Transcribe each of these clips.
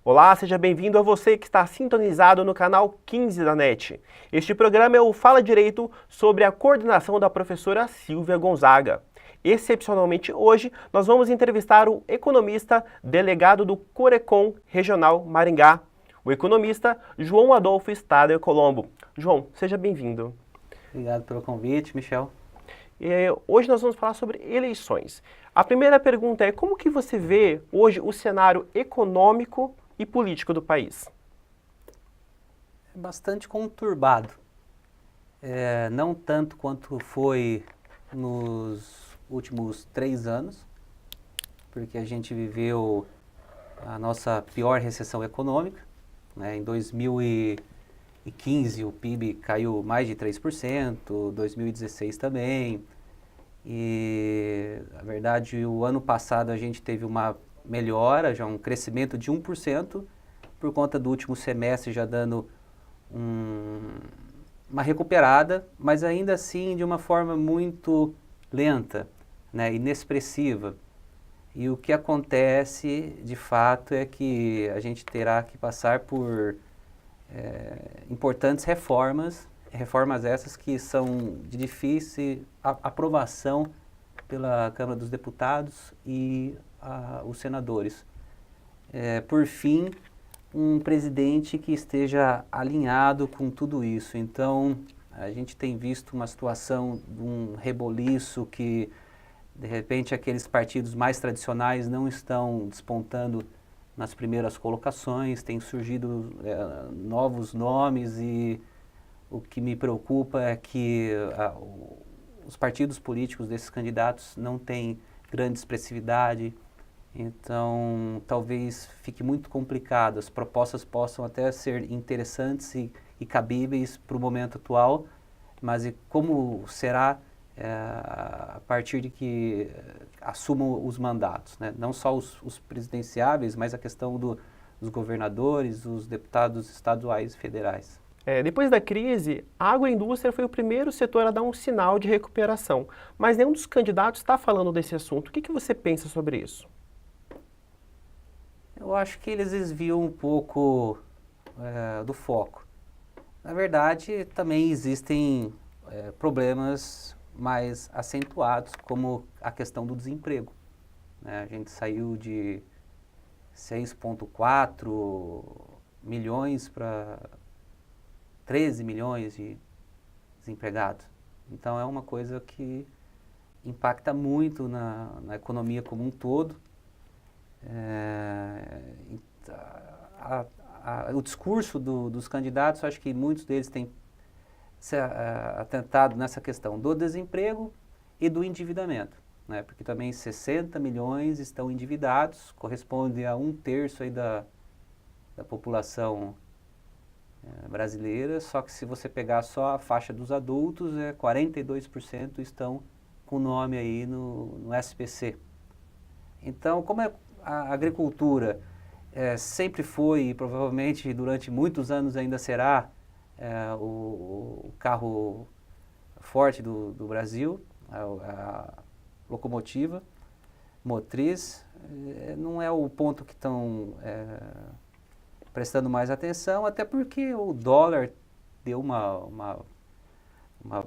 Olá, seja bem-vindo a você que está sintonizado no canal 15 da NET. Este programa é o Fala Direito sobre a coordenação da professora Silvia Gonzaga. Excepcionalmente hoje, nós vamos entrevistar o economista delegado do Corecon Regional Maringá, o economista João Adolfo Stader Colombo. João, seja bem-vindo. Obrigado pelo convite, Michel. Hoje nós vamos falar sobre eleições. A primeira pergunta é: como que você vê hoje o cenário econômico e político do país? É bastante conturbado. Não tanto quanto foi nos últimos 3 anos, porque a gente viveu a nossa pior recessão econômica, né? Em 2015 o PIB caiu mais de 3%, 2016 também. E, na verdade, o ano passado a gente teve uma melhora, já um crescimento de 1%, por conta do último semestre já dando uma recuperada, mas ainda assim de uma forma muito lenta, né, inexpressiva. E o que acontece, de fato, é que a gente terá que passar por importantes reformas essas que são de difícil aprovação pela Câmara dos Deputados e os senadores. Por fim, um presidente que esteja alinhado com tudo isso. Então, a gente tem visto uma situação de um reboliço que, de repente, aqueles partidos mais tradicionais não estão despontando nas primeiras colocações, tem surgido novos nomes e o que me preocupa é que os partidos políticos desses candidatos não têm grande expressividade, então talvez fique muito complicado. As propostas possam até ser interessantes e cabíveis para o momento atual, mas como será a partir de que assumam os mandatos, né? Não só os presidenciáveis, mas a questão dos governadores, os deputados estaduais e federais. Depois da crise, a agroindústria foi o primeiro setor a dar um sinal de recuperação, mas nenhum dos candidatos está falando desse assunto. O que você pensa sobre isso? Eu acho que eles desviam um pouco do foco. Na verdade, também existem problemas mais acentuados, como a questão do desemprego, né? A gente saiu de 6,4 milhões para 13 milhões de desempregados. Então é uma coisa que impacta muito na economia como um todo. O discurso dos candidatos, acho que muitos deles têm atentado nessa questão do desemprego e do endividamento, né? Porque também 60 milhões estão endividados, corresponde a 1/3 aí da população brasileira, só que se você pegar só a faixa dos adultos, 42% estão com o nome aí no SPC. Então, como a agricultura sempre foi e provavelmente durante muitos anos ainda será o carro forte do Brasil, a locomotiva motriz, não é o ponto que estão prestando mais atenção, até porque o dólar deu uma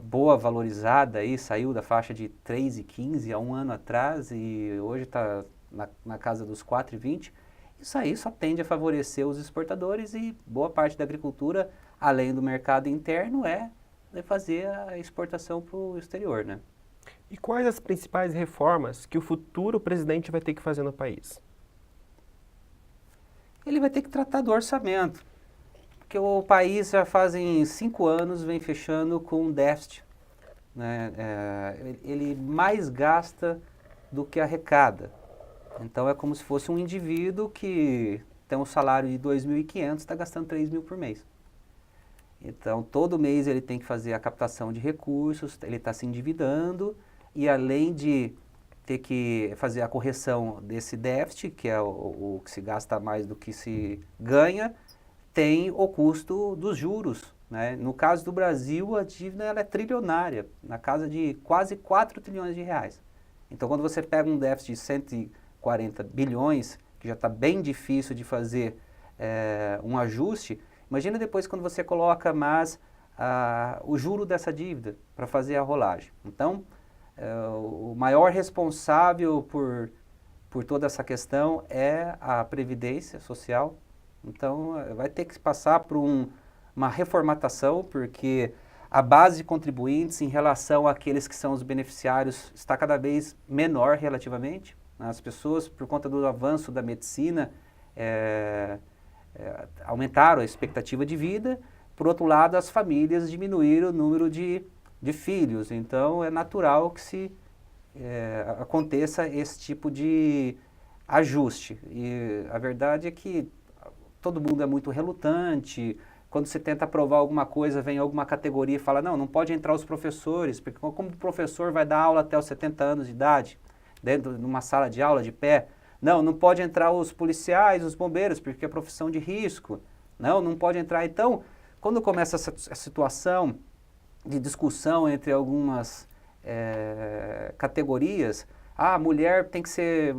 boa valorizada aí, saiu da faixa de 3,15 há um ano atrás e hoje está na casa dos 4,20. Isso aí só tende a favorecer os exportadores e boa parte da agricultura, além do mercado interno, fazer a exportação para o exterior, né? E quais as principais reformas que o futuro presidente vai ter que fazer no país? Ele vai ter que tratar do orçamento, porque o país já fazem 5 anos vem fechando com um déficit, né? Ele mais gasta do que arrecada. Então é como se fosse um indivíduo que tem um salário de 2.500 está gastando 3.000 por mês. Então todo mês ele tem que fazer a captação de recursos, ele está se endividando e além de ter que fazer a correção desse déficit, que é o que se gasta mais do que se ganha, tem o custo dos juros, né? No caso do Brasil, a dívida ela é trilionária, na casa de quase 4 trilhões de reais. Então, quando você pega um déficit de 140 bilhões, que já está bem difícil de fazer um ajuste, imagina depois quando você coloca mais o juro dessa dívida para fazer a rolagem. Então, o maior responsável por toda essa questão é a Previdência Social. Então, vai ter que passar por uma reformatação, porque a base de contribuintes em relação àqueles que são os beneficiários está cada vez menor relativamente. As pessoas, por conta do avanço da medicina, aumentaram a expectativa de vida. Por outro lado, as famílias diminuíram o número de filhos. Então, é natural que aconteça esse tipo de ajuste. E a verdade é que todo mundo é muito relutante. Quando você tenta aprovar alguma coisa, vem alguma categoria e fala, não pode entrar os professores, porque como o professor vai dar aula até os 70 anos de idade, dentro de uma sala de aula de pé? Não pode entrar os policiais, os bombeiros, porque é profissão de risco. Não pode entrar. Então, quando começa essa situação de discussão entre algumas categorias, a mulher tem que se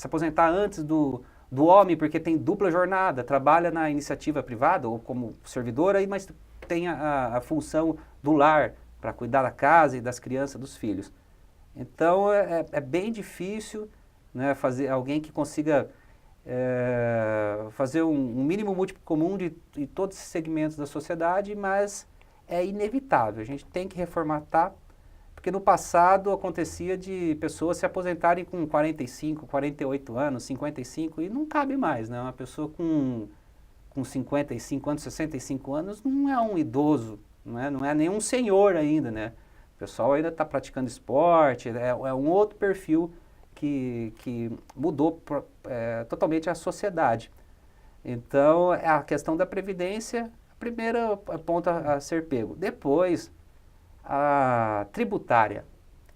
aposentar antes do homem, porque tem dupla jornada, trabalha na iniciativa privada ou como servidora, mas tem a função do lar para cuidar da casa e das crianças, dos filhos. Então, é bem difícil, né, fazer alguém que consiga fazer um mínimo múltiplo comum de todos esses segmentos da sociedade, mas é inevitável. A gente tem que reformatar, porque no passado acontecia de pessoas se aposentarem com 45, 48 anos, 55, e não cabe mais, né? Uma pessoa com 55 anos, 65 anos não é um idoso, não é nenhum senhor ainda, né? O pessoal ainda está praticando esporte, é um outro perfil que mudou totalmente a sociedade. Então, a questão da previdência, a primeira ponto a ser pego. Depois, a tributária.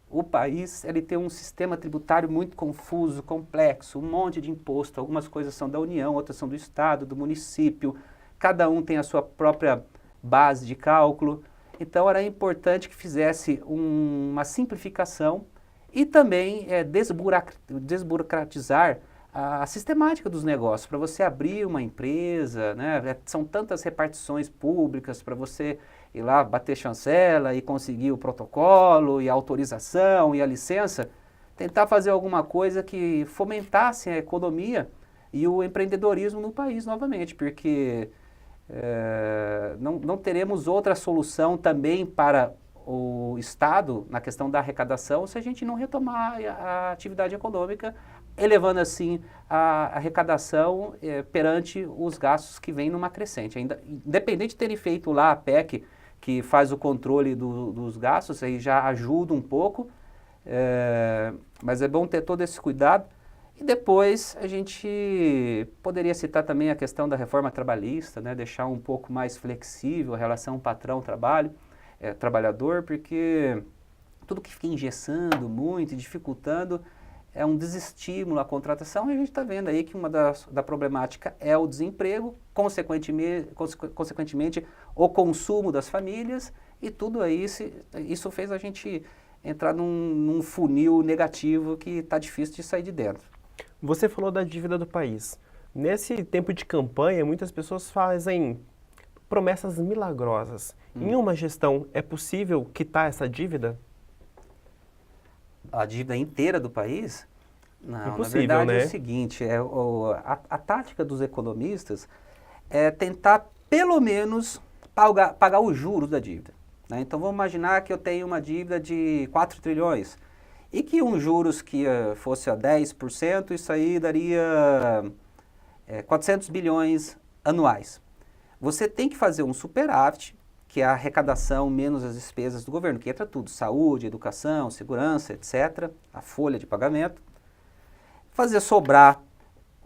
O país ele tem um sistema tributário muito confuso, complexo, um monte de imposto. Algumas coisas são da União, outras são do Estado, do município. Cada um tem a sua própria base de cálculo. Então, era importante que fizesse uma simplificação e também desburocratizar a sistemática dos negócios. Para você abrir uma empresa, né, são tantas repartições públicas para você ir lá bater chancela e conseguir o protocolo e a autorização e a licença, tentar fazer alguma coisa que fomentasse a economia e o empreendedorismo no país novamente, porque não teremos outra solução também para o Estado na questão da arrecadação se a gente não retomar a atividade econômica, elevando assim a arrecadação perante os gastos que vêm numa crescente. Independente de terem feito lá a PEC, que faz o controle dos gastos, aí já ajuda um pouco, mas é bom ter todo esse cuidado. E depois a gente poderia citar também a questão da reforma trabalhista, né, deixar um pouco mais flexível a relação patrão-trabalho, trabalhador, porque tudo que fica engessando muito e dificultando é um desestímulo à contratação, e a gente está vendo aí que uma da problemática é o desemprego, consequentemente o consumo das famílias, e tudo aí, isso fez a gente entrar num funil negativo que está difícil de sair de dentro. Você falou da dívida do país. Nesse tempo de campanha, muitas pessoas fazem promessas milagrosas. Em uma gestão, é possível quitar essa dívida? A dívida inteira do país? Não, Impossível, na verdade né? É o seguinte, a tática dos economistas é tentar pelo menos pagar os juros da dívida, né? Então vamos imaginar que eu tenho uma dívida de 4 trilhões e que juros que fosse a 10%, isso aí daria 400 bilhões anuais. Você tem que fazer um superávit, que é a arrecadação menos as despesas do governo, que entra tudo, saúde, educação, segurança, etc., a folha de pagamento, fazer sobrar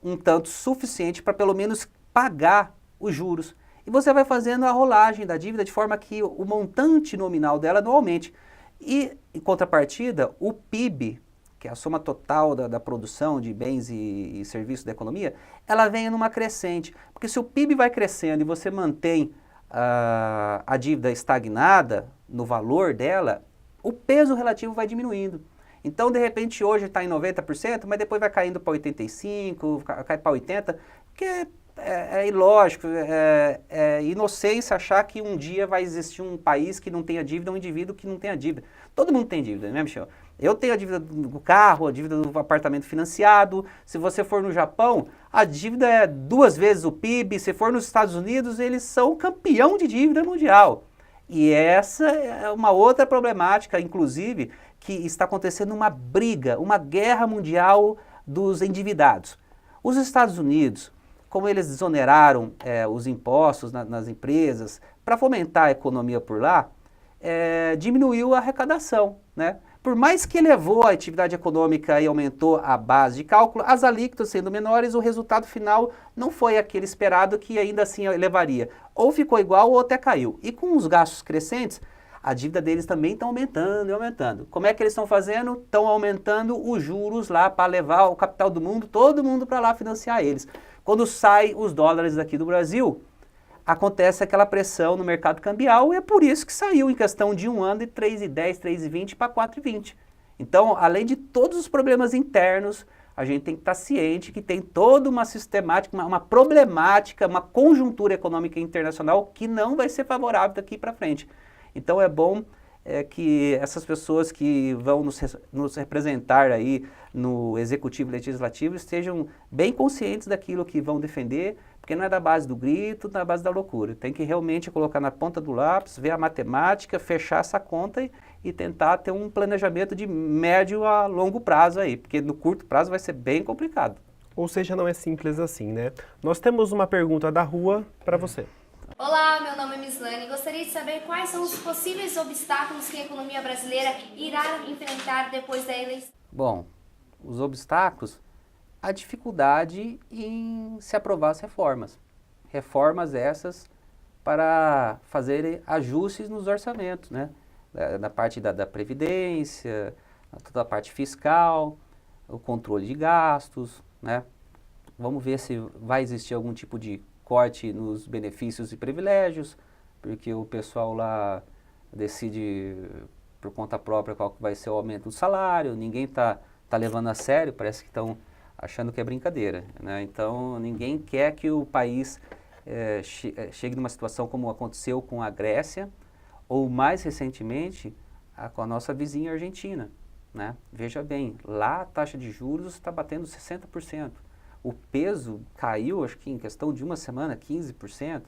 um tanto suficiente para pelo menos pagar os juros. E você vai fazendo a rolagem da dívida de forma que o montante nominal dela não aumente. E, em contrapartida, o PIB, que é a soma total da produção de bens e serviços da economia, ela vem numa crescente. Porque se o PIB vai crescendo e você mantém a dívida estagnada no valor dela, o peso relativo vai diminuindo. Então, de repente, hoje está em 90%, mas depois vai caindo para 85%, cai para 80%, porque é ilógico, é inocência achar que um dia vai existir um país que não tenha dívida, um indivíduo que não tenha dívida. Todo mundo tem dívida, né, Michel? Eu tenho a dívida do carro, a dívida do apartamento financiado. Se você for no Japão, a dívida é 2 vezes o PIB. Se for nos Estados Unidos, eles são campeão de dívida mundial. E essa é uma outra problemática, inclusive, que está acontecendo uma briga, uma guerra mundial dos endividados. Os Estados Unidos, como eles desoneraram os impostos nas empresas para fomentar a economia por lá, diminuiu a arrecadação, né? Por mais que elevou a atividade econômica e aumentou a base de cálculo, as alíquotas sendo menores, o resultado final não foi aquele esperado, que ainda assim elevaria. Ou ficou igual ou até caiu. E com os gastos crescentes, a dívida deles também está aumentando e aumentando. Como é que eles estão fazendo? Estão aumentando os juros lá para levar o capital do mundo, todo mundo para lá financiar eles. Quando saem os dólares daqui do Brasil, acontece aquela pressão no mercado cambial, e é por isso que saiu em questão de um ano de 3,10, 3,20 para 4,20. Então, além de todos os problemas internos, a gente tem que estar ciente que tem toda uma sistemática, uma problemática, uma conjuntura econômica internacional que não vai ser favorável daqui para frente. Então, é bom que essas pessoas que vão nos representar aí no Executivo e Legislativo estejam bem conscientes daquilo que vão defender, porque não é da base do grito, não é da base da loucura. Tem que realmente colocar na ponta do lápis, ver a matemática, fechar essa conta e tentar ter um planejamento de médio a longo prazo aí, porque no curto prazo vai ser bem complicado. Ou seja, não é simples assim, né? Nós temos uma pergunta da rua para você. Olá, meu nome é Mislane. Gostaria de saber quais são os possíveis obstáculos que a economia brasileira irá enfrentar depois da eleição. Bom, os obstáculos, a dificuldade em se aprovar as reformas. Reformas essas para fazer ajustes nos orçamentos, né? Da parte da Previdência, toda a parte fiscal, o controle de gastos, né? Vamos ver se vai existir algum tipo de corte nos benefícios e privilégios, porque o pessoal lá decide por conta própria qual que vai ser o aumento do salário, ninguém está levando a sério, parece que estão achando que é brincadeira, né? Então, ninguém quer que o país chegue numa situação como aconteceu com a Grécia, ou mais recentemente, com a nossa vizinha Argentina, né? Veja bem, lá a taxa de juros está batendo 60%. O peso caiu, acho que em questão de uma semana, 15%. O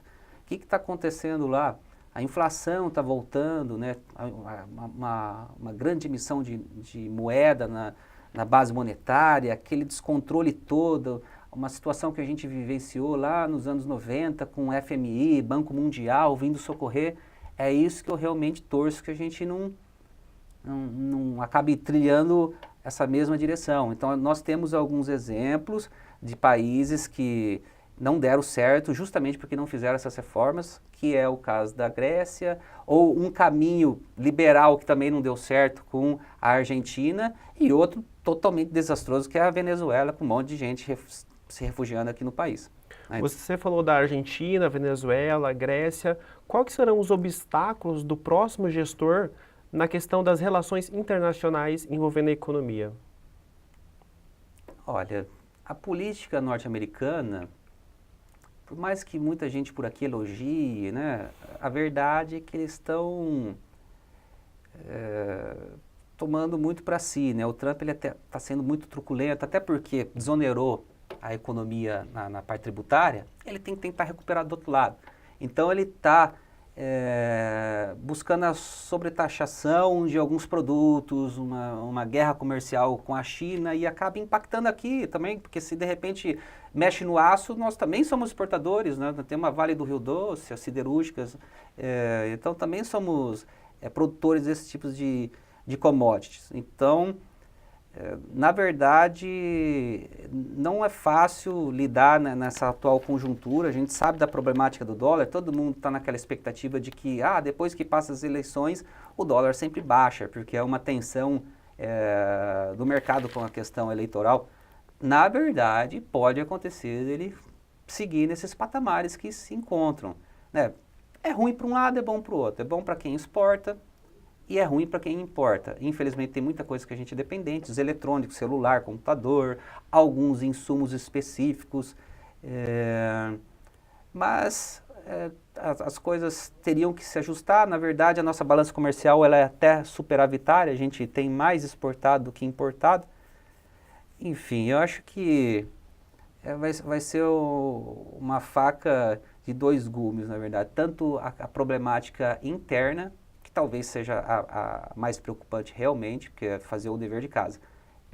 que está acontecendo lá? A inflação está voltando, né? Uma grande emissão de moeda na base monetária, aquele descontrole todo, uma situação que a gente vivenciou lá nos anos 90 com o FMI, Banco Mundial vindo socorrer. É isso que eu realmente torço, que a gente não acabe trilhando essa mesma direção. Então, nós temos alguns exemplos de países que não deram certo justamente porque não fizeram essas reformas, que é o caso da Grécia, ou um caminho liberal que também não deu certo com a Argentina, e outro totalmente desastroso, que é a Venezuela, com um monte de gente se refugiando aqui no país. Você falou da Argentina, Venezuela, Grécia. Quais serão os obstáculos do próximo gestor na questão das relações internacionais envolvendo a economia? Olha, a política norte-americana, por mais que muita gente por aqui elogie, né, a verdade é que eles estão tomando muito para si, né? O Trump está sendo muito truculento, até porque desonerou a economia na parte tributária, ele tem que tentar recuperar do outro lado. Então ele está buscando a sobretaxação de alguns produtos, uma guerra comercial com a China, e acaba impactando aqui também, porque se de repente mexe no aço, nós também somos exportadores, né? Temos a Vale do Rio Doce, as siderúrgicas, então também somos produtores desses tipos de commodities. Então, na verdade, não é fácil lidar nessa atual conjuntura. A gente sabe da problemática do dólar, todo mundo está naquela expectativa de que depois que passa as eleições, o dólar sempre baixa, porque é uma tensão do mercado com a questão eleitoral. Na verdade, pode acontecer ele seguir nesses patamares que se encontram, né? É ruim para um lado, é bom para o outro. É bom para quem exporta, e é ruim para quem importa. Infelizmente tem muita coisa que a gente é dependente, os eletrônicos, celular, computador, alguns insumos específicos, Mas as coisas teriam que se ajustar. Na verdade, a nossa balança comercial ela é até superavitária, a gente tem mais exportado do que importado. Enfim, eu acho que vai ser uma faca de dois gumes, na verdade. Tanto a problemática interna, que talvez seja a mais preocupante realmente, porque é fazer o dever de casa,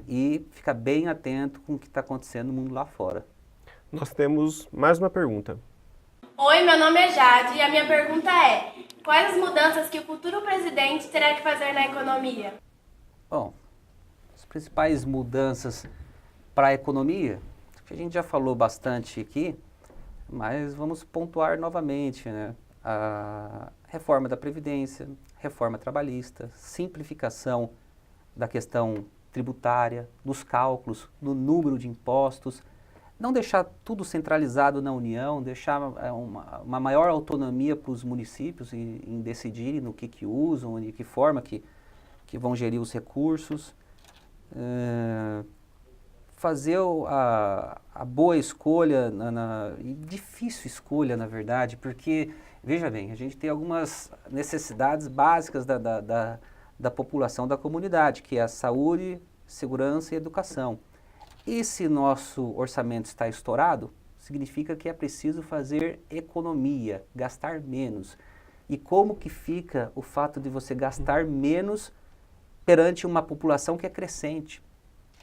e ficar bem atento com o que está acontecendo no mundo lá fora. Nós temos mais uma pergunta. Oi, meu nome é Jade e a minha pergunta é: quais as mudanças que o futuro presidente terá que fazer na economia? Bom, as principais mudanças para a economia, que a gente já falou bastante aqui, mas vamos pontuar novamente, né? A reforma da Previdência, reforma trabalhista, simplificação da questão tributária, dos cálculos, do número de impostos, não deixar tudo centralizado na União, deixar uma maior autonomia para os municípios em decidirem no que usam e de que forma que vão gerir os recursos. Fazer a boa escolha, e difícil escolha, na verdade, porque, veja bem, a gente tem algumas necessidades básicas da população, da comunidade, que é a saúde, segurança e educação. E se nosso orçamento está estourado, significa que é preciso fazer economia, gastar menos. E como que fica o fato de você gastar menos perante uma população que é crescente,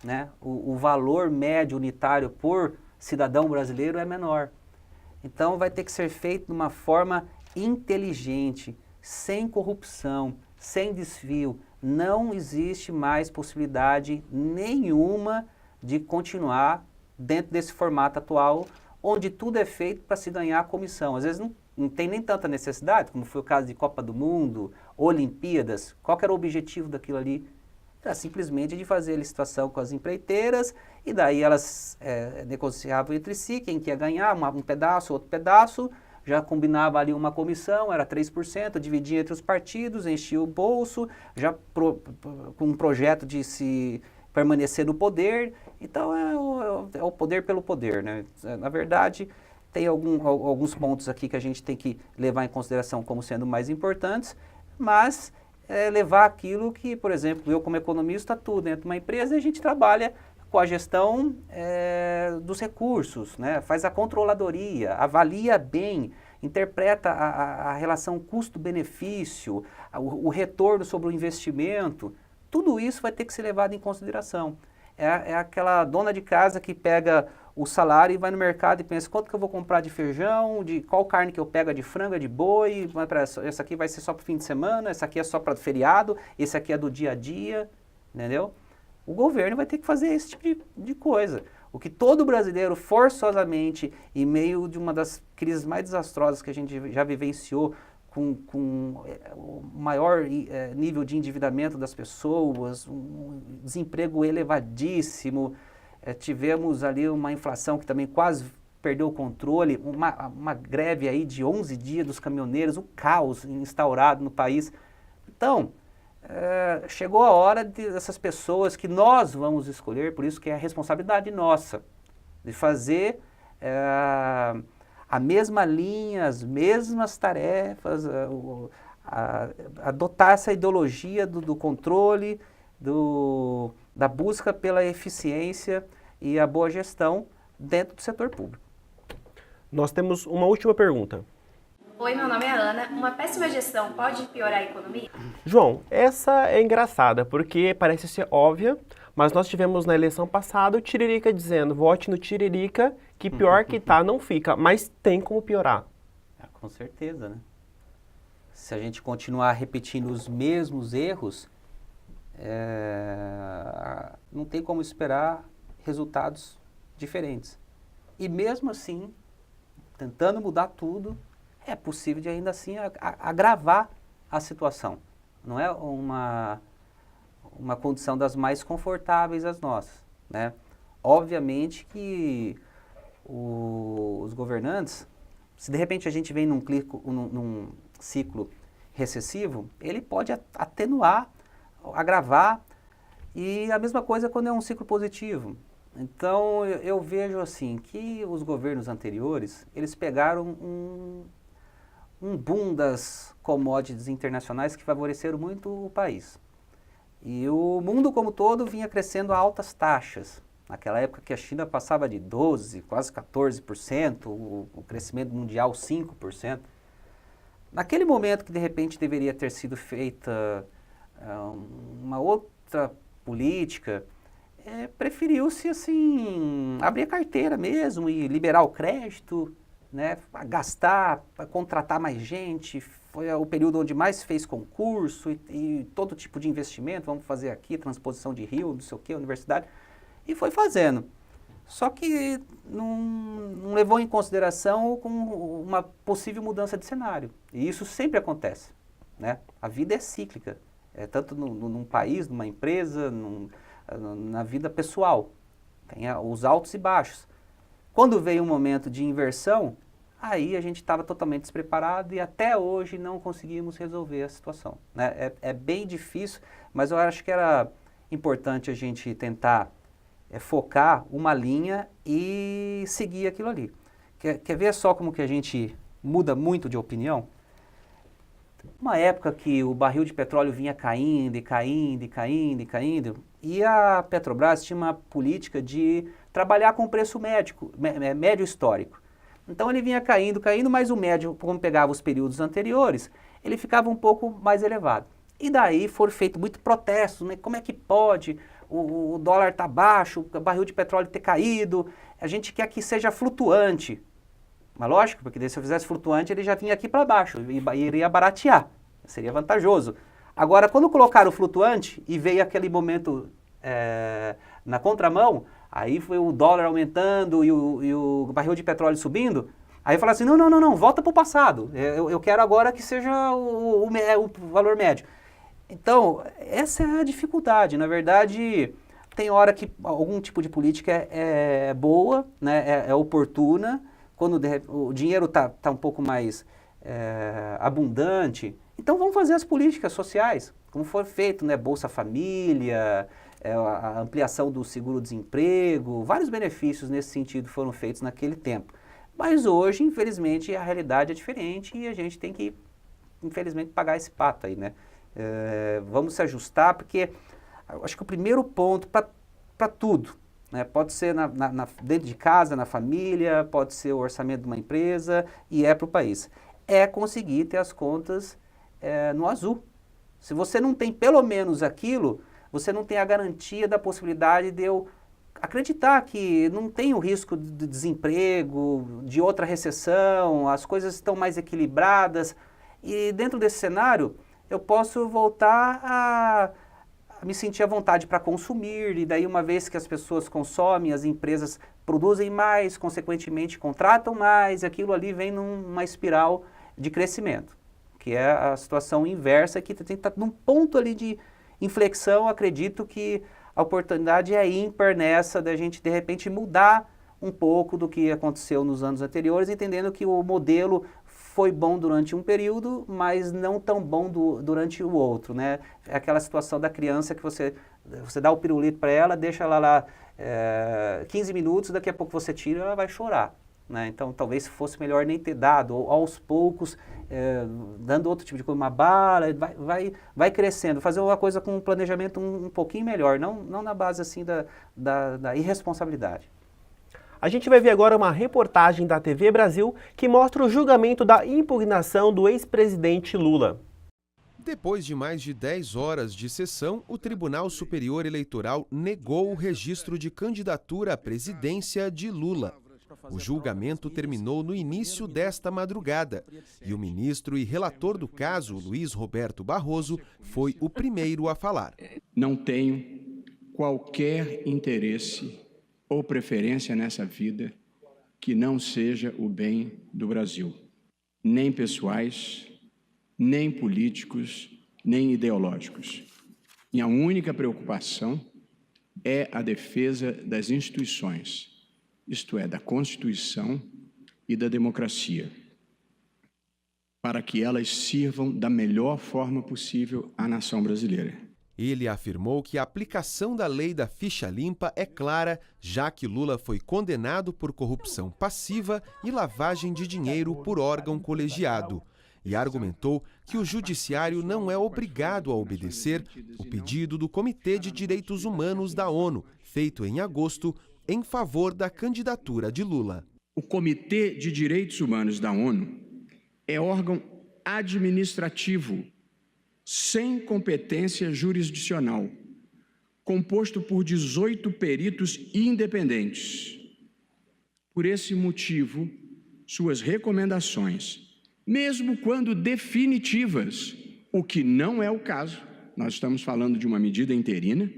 né? O valor médio unitário por cidadão brasileiro é menor. Então vai ter que ser feito de uma forma inteligente, sem corrupção, sem desvio. Não existe mais possibilidade nenhuma de continuar dentro desse formato atual, onde tudo é feito para se ganhar comissão. Às vezes não tem nem tanta necessidade, como foi o caso de Copa do Mundo, Olimpíadas. Qual que era o objetivo daquilo ali? Era simplesmente de fazer a licitação com as empreiteiras, e daí elas negociavam entre si, quem quer ganhar um pedaço, outro pedaço, já combinava ali uma comissão, era 3%, dividia entre os partidos, enchia o bolso, já com um projeto de se permanecer no poder. Então é o poder pelo poder, né? Na verdade, tem alguns pontos aqui que a gente tem que levar em consideração como sendo mais importantes, mas levar aquilo que, por exemplo, eu como economista atuo dentro de uma empresa e a gente trabalha com a gestão dos recursos, né? Faz a controladoria, avalia bem, interpreta a relação custo-benefício, o retorno sobre o investimento. Tudo isso vai ter que ser levado em consideração. É aquela dona de casa que pega o salário e vai no mercado e pensa: quanto que eu vou comprar de feijão, de qual carne que eu pego, de frango, de boi, essa aqui vai ser só para o fim de semana, essa aqui é só para feriado, esse aqui é do dia a dia, entendeu? O governo vai ter que fazer esse tipo de coisa. O que todo brasileiro, forçosamente, em meio de uma das crises mais desastrosas que a gente já vivenciou, com o maior nível de endividamento das pessoas, um desemprego elevadíssimo, tivemos ali uma inflação que também quase perdeu o controle, uma greve aí de 11 dias dos caminhoneiros, um caos instaurado no país. Então, chegou a hora dessas pessoas que nós vamos escolher, por isso que é a responsabilidade nossa, de fazer a mesma linha, as mesmas tarefas, adotar essa ideologia do controle, da busca pela eficiência e a boa gestão dentro do setor público. Nós temos uma última pergunta. Oi, meu nome é Ana. Uma péssima gestão pode piorar a economia? João, essa é engraçada, porque parece ser óbvia, mas nós tivemos na eleição passada o Tiririca dizendo: vote no Tiririca, que pior que tá não fica, mas tem como piorar. Com certeza, né? Se a gente continuar repetindo os mesmos erros, não tem como esperar resultados diferentes. E mesmo assim, tentando mudar tudo, é possível de ainda assim agravar a situação. Não é uma condição das mais confortáveis as nossas, né? Obviamente que os governantes, se de repente a gente vem num ciclo recessivo, ele pode atenuar, agravar, e a mesma coisa quando é um ciclo positivo. Então, eu vejo assim, que os governos anteriores, eles pegaram um boom das commodities internacionais que favoreceram muito o país. E o mundo como todo vinha crescendo a altas taxas. Naquela época que a China passava de 12%, quase 14%, o crescimento mundial 5%. Naquele momento que de repente deveria ter sido feita uma outra política, preferiu-se assim abrir a carteira mesmo e liberar o crédito, né, gastar, contratar mais gente. Foi o período onde mais fez concurso e todo tipo de investimento. Vamos fazer aqui transposição de rio, não sei o que, universidade, e foi fazendo. Só que não levou em consideração com uma possível mudança de cenário. E isso sempre acontece, né? A vida é cíclica, tanto num país, numa empresa, na vida pessoal. Tem os altos e baixos. Quando veio um momento de inversão, aí a gente estava totalmente despreparado e até hoje não conseguimos resolver a situação, né? É bem difícil, mas eu acho que era importante a gente tentar focar uma linha e seguir aquilo ali. Quer ver só como que a gente muda muito de opinião? Uma época que o barril de petróleo vinha caindo e caindo e caindo e caindo, e a Petrobras tinha uma política de trabalhar com o preço médio histórico. Então ele vinha caindo, caindo, mas o médio, como pegava os períodos anteriores, ele ficava um pouco mais elevado. E daí foram feitos muitos protestos, né? Como é que pode? O dólar está baixo, o barril de petróleo ter caído, a gente quer que seja flutuante. Mas lógico, porque se eu fizesse flutuante, ele já vinha aqui para baixo e iria baratear, seria vantajoso. Agora, quando colocaram o flutuante e veio aquele momento na contramão, aí foi o dólar aumentando e o barril de petróleo subindo, aí eu falei assim, não, volta para o passado, eu quero agora que seja o valor médio. Então, essa é a dificuldade. Na verdade, tem hora que algum tipo de política é boa, né, é oportuna, quando o dinheiro está um pouco mais abundante. Então, vamos fazer as políticas sociais, como foi feito, né, Bolsa Família, a ampliação do seguro-desemprego, vários benefícios nesse sentido foram feitos naquele tempo. Mas hoje, infelizmente, a realidade é diferente e a gente tem que, infelizmente, pagar esse pato aí, né? Vamos se ajustar, porque acho que o primeiro ponto para tudo, né, pode ser dentro de casa, na família, pode ser o orçamento de uma empresa e para o país, é conseguir ter as contas no azul. Se você não tem pelo menos aquilo, você não tem a garantia da possibilidade de eu acreditar que não tem o risco de desemprego, de outra recessão, as coisas estão mais equilibradas e dentro desse cenário eu posso voltar a me sentir à vontade para consumir, e daí uma vez que as pessoas consomem, as empresas produzem mais, consequentemente contratam mais, e aquilo ali vem numa espiral de crescimento, que é a situação inversa, que tem que estar num ponto ali de inflexão. Acredito que a oportunidade é ímpar nessa, da gente de repente mudar um pouco do que aconteceu nos anos anteriores, entendendo que o modelo foi bom durante um período, mas não tão bom durante o outro, né? É aquela situação da criança que você dá o pirulito para ela, deixa ela lá 15 minutos, daqui a pouco você tira e ela vai chorar, né? Então talvez fosse melhor nem ter dado, ou aos poucos, dando outro tipo de coisa, uma bala, vai crescendo, fazer uma coisa com um planejamento um pouquinho melhor, não na base assim da irresponsabilidade. A gente vai ver agora uma reportagem da TV Brasil que mostra o julgamento da impugnação do ex-presidente Lula. Depois de mais de 10 horas de sessão, o Tribunal Superior Eleitoral negou o registro de candidatura à presidência de Lula. O julgamento terminou no início desta madrugada e o ministro e relator do caso, Luiz Roberto Barroso, foi o primeiro a falar. Não tenho qualquer interesse ou preferência nessa vida que não seja o bem do Brasil, nem pessoais, nem políticos, nem ideológicos. Minha única preocupação é a defesa das instituições, isto é, da Constituição e da democracia, para que elas sirvam da melhor forma possível à nação brasileira. Ele afirmou que a aplicação da lei da ficha limpa é clara, já que Lula foi condenado por corrupção passiva e lavagem de dinheiro por órgão colegiado. E argumentou que o judiciário não é obrigado a obedecer o pedido do Comitê de Direitos Humanos da ONU, feito em agosto, em favor da candidatura de Lula. O Comitê de Direitos Humanos da ONU é órgão administrativo, sem competência jurisdicional, composto por 18 peritos independentes. Por esse motivo, suas recomendações, mesmo quando definitivas, o que não é o caso, nós estamos falando de uma medida interina,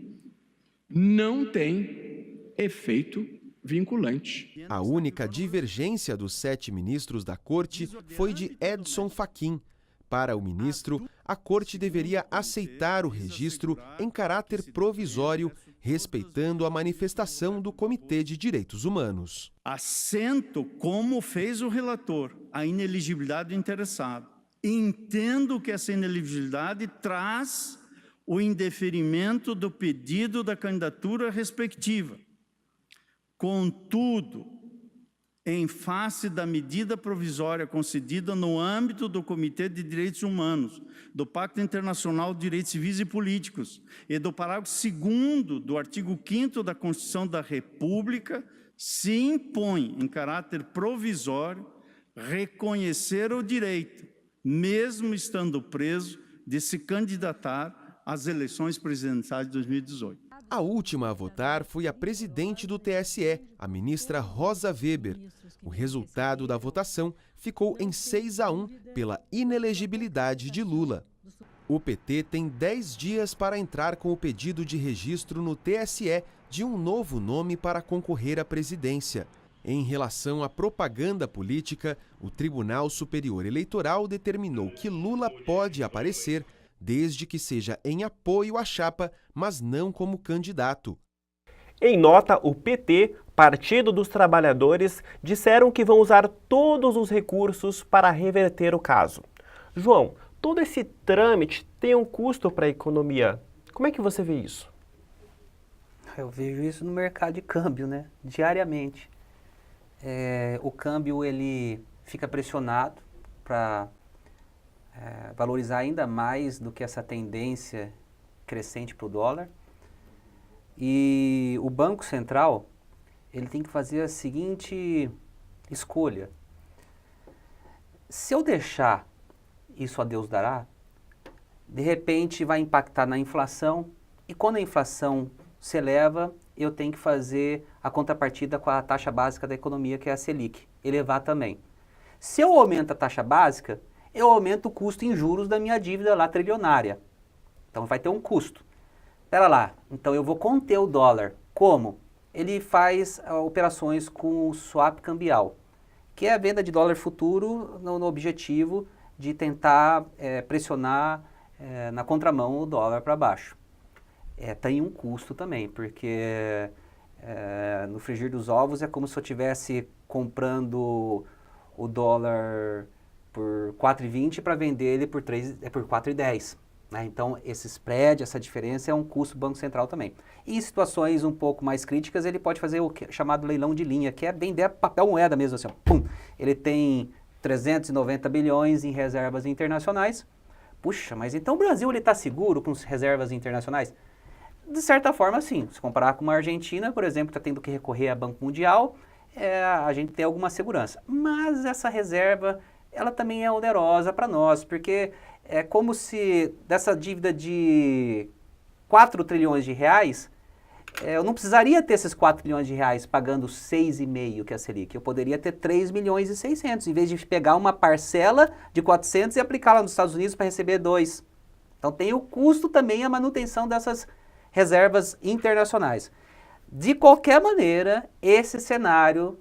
não tem efeito vinculante. A única divergência dos 7 ministros da Corte foi de Edson Fachin. Para o ministro, a Corte deveria aceitar o registro em caráter provisório, respeitando a manifestação do Comitê de Direitos Humanos. Assento, como fez o relator, a ineligibilidade do interessado. Entendo que essa ineligibilidade traz o indeferimento do pedido da candidatura respectiva. Contudo, em face da medida provisória concedida no âmbito do Comitê de Direitos Humanos, do Pacto Internacional de Direitos Civis e Políticos e do parágrafo 2º do artigo 5º da Constituição da República, se impõe, em caráter provisório, reconhecer o direito, mesmo estando preso, de se candidatar às eleições presidenciais de 2018. A última a votar foi a presidente do TSE, a ministra Rosa Weber. O resultado da votação ficou em 6-1 pela inelegibilidade de Lula. O PT tem 10 dias para entrar com o pedido de registro no TSE de um novo nome para concorrer à presidência. Em relação à propaganda política, o Tribunal Superior Eleitoral determinou que Lula pode aparecer desde que seja em apoio à chapa, mas não como candidato. Em nota, o PT, Partido dos Trabalhadores, disseram que vão usar todos os recursos para reverter o caso. João, todo esse trâmite tem um custo para a economia. Como é que você vê isso? Eu vejo isso no mercado de câmbio, né? Diariamente. O câmbio ele fica pressionado para valorizar ainda mais do que essa tendência crescente para o dólar. E o Banco Central ele tem que fazer a seguinte escolha. Se eu deixar isso a Deus dará, de repente vai impactar na inflação, e quando a inflação se eleva, eu tenho que fazer a contrapartida com a taxa básica da economia, que é a Selic, elevar também. Se eu aumento a taxa básica, eu aumento o custo em juros da minha dívida lá trilionária. Então vai ter um custo. Espera lá, então eu vou conter o dólar. Como? Ele faz operações com o swap cambial, que é a venda de dólar futuro no objetivo de tentar pressionar na contramão o dólar para baixo. Tem um custo também, porque no frigir dos ovos é como se eu estivesse comprando o dólar por 4,20 para vender ele por 4,10. Né? Então, esse spread, essa diferença é um custo do Banco Central também. E em situações um pouco mais críticas, ele pode fazer o chamado leilão de linha, que é vender papel moeda mesmo. Assim, ó, pum. Ele tem 390 bilhões em reservas internacionais. Puxa, mas então o Brasil está seguro com as reservas internacionais? De certa forma, sim. Se comparar com uma Argentina, por exemplo, que está tendo que recorrer ao Banco Mundial, a gente tem alguma segurança. Mas essa reserva, ela também é onerosa para nós, porque é como se dessa dívida de 4 trilhões de reais, eu não precisaria ter esses 4 trilhões de reais pagando 6,5 que é a Selic. Eu poderia ter 3 milhões e 600, em vez de pegar uma parcela de 400 e aplicá-la nos Estados Unidos para receber 2. Então tem o custo também a manutenção dessas reservas internacionais. De qualquer maneira, esse cenário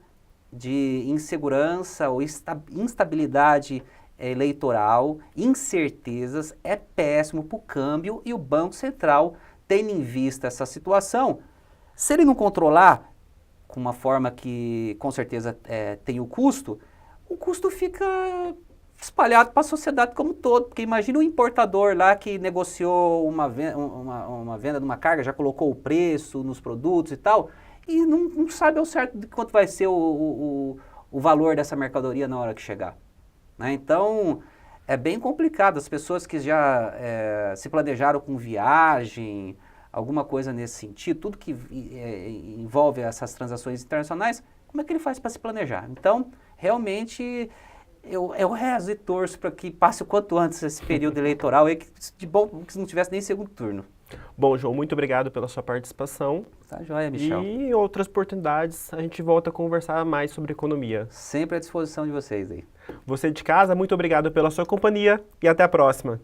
de insegurança ou instabilidade eleitoral, incertezas, é péssimo para o câmbio, e o Banco Central, tendo em vista essa situação, se ele não controlar com uma forma que com certeza tem o custo fica espalhado para a sociedade como um todo, porque imagina um importador lá que negociou uma venda de uma carga, já colocou o preço nos produtos e tal, e não sabe ao certo de quanto vai ser o valor dessa mercadoria na hora que chegar, né? Então, é bem complicado. As pessoas que já se planejaram com viagem, alguma coisa nesse sentido, tudo que envolve essas transações internacionais, como é que ele faz para se planejar? Então, realmente, eu rezo e torço para que passe o quanto antes esse período eleitoral, e de bom que não tivesse nem segundo turno. Bom, João, muito obrigado pela sua participação. Tá joia, Michel. E em outras oportunidades a gente volta a conversar mais sobre economia. Sempre à disposição de vocês aí. Você de casa, muito obrigado pela sua companhia e até a próxima.